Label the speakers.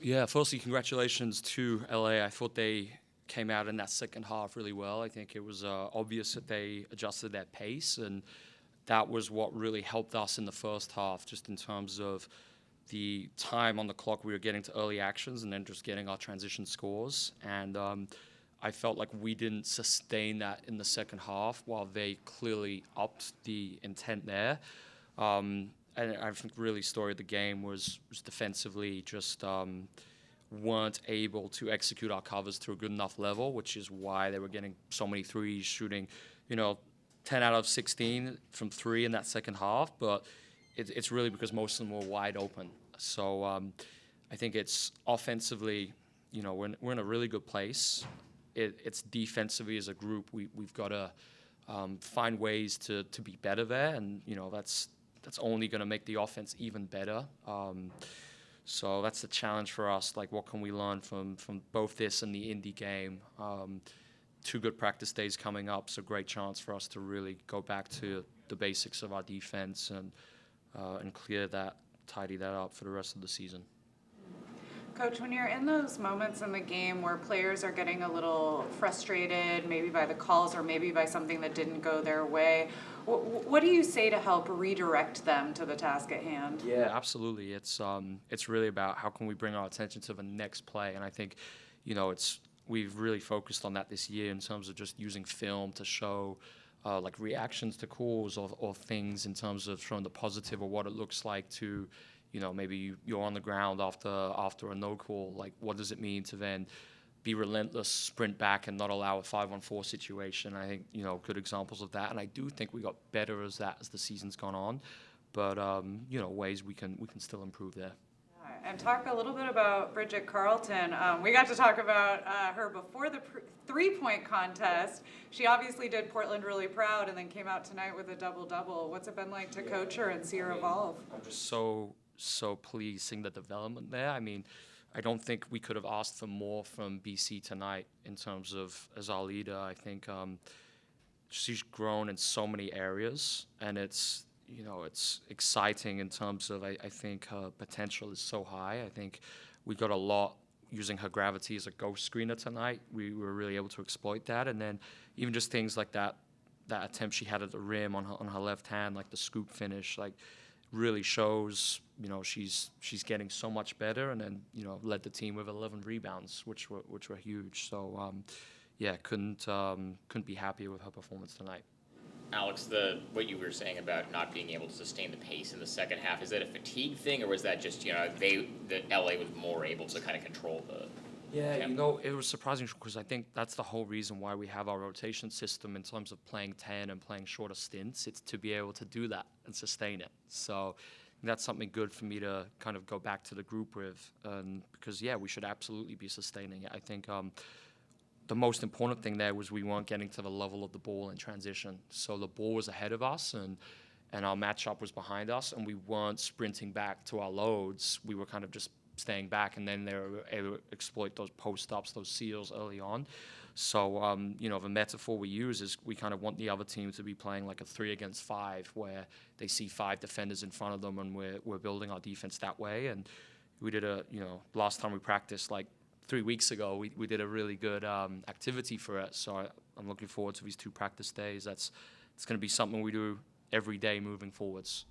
Speaker 1: Yeah, firstly, congratulations to LA. I thought they came out in that second half really well. I think it was obvious that they adjusted their pace, and that was what really helped us in the first half, just in terms of the time on the clock we were getting to early actions and then just getting our transition scores. And I felt like we didn't sustain that in the second half while they clearly upped the intent there. And I think really story of the game was defensively just weren't able to execute our covers to a good enough level, which is why they were getting so many threes, shooting, 10 out of 16 from three in that second half. But it's really because most of them were wide open. So I think it's offensively, we're in a really good place. It's defensively as a group, we've got to find ways to be better there, and that's only going to make the offense even better. So that's the challenge for us. Like, what can we learn from both this and the Indy game? 2 good practice days coming up, so great chance for us to really go back to the basics of our defense and tidy that up for the rest of the season.
Speaker 2: Coach, when you're in those moments in the game where players are getting a little frustrated, maybe by the calls or maybe by something that didn't go their way, what do you say to help redirect them to the task at hand?
Speaker 1: Yeah, absolutely. It's really about how can we bring our attention to the next play, and I think, we've really focused on that this year in terms of just using film to show like reactions to calls or things in terms of showing the positive or what it looks like to. Maybe you're on the ground after a no call. Like, what does it mean to then be relentless, sprint back, and not allow a 5-on-4 situation? I think good examples of that, and I do think we got better as the season's gone on. But ways we can still improve there.
Speaker 2: And talk a little bit about Bridget Carlton. We got to talk about her before the three-point contest. She obviously did Portland really proud, and then came out tonight with a double-double. What's it been like to coach her and see her evolve?
Speaker 1: I'm just so pleased seeing the development there. I mean, I don't think we could have asked for more from BC tonight in terms of as our leader. I think she's grown in so many areas, and it's exciting in terms of I think her potential is so high. I think we got a lot using her gravity as a ghost screener tonight. We were really able to exploit that, and then even just things like that attempt she had at the rim on her left hand, like the scoop finish, like really shows she's getting so much better, and then led the team with 11 rebounds, which were huge. So couldn't be happier with her performance tonight.
Speaker 3: Alex, what you were saying about not being able to sustain the pace in the second half, is that a fatigue thing, or was that just the LA was more able to kind of control the?
Speaker 1: Yeah, it was surprising because I think that's the whole reason why we have our rotation system in terms of playing 10 and playing shorter stints. It's to be able to do that and sustain it. So that's something good for me to kind of go back to the group with, because we should absolutely be sustaining it. I think the most important thing there was we weren't getting to the level of the ball in transition. So the ball was ahead of us, and our matchup was behind us, and we weren't sprinting back to our loads. We were kind of just staying back, and then they were able to exploit those post-ups, those seals early on. So, the metaphor we use is we kind of want the other team to be playing like a 3-against-5, where they see 5 defenders in front of them, and we're building our defense that way. And we did last time we practiced, like 3 weeks ago, we did a really good activity for it. So I'm looking forward to these 2 practice days. It's going to be something we do every day moving forwards.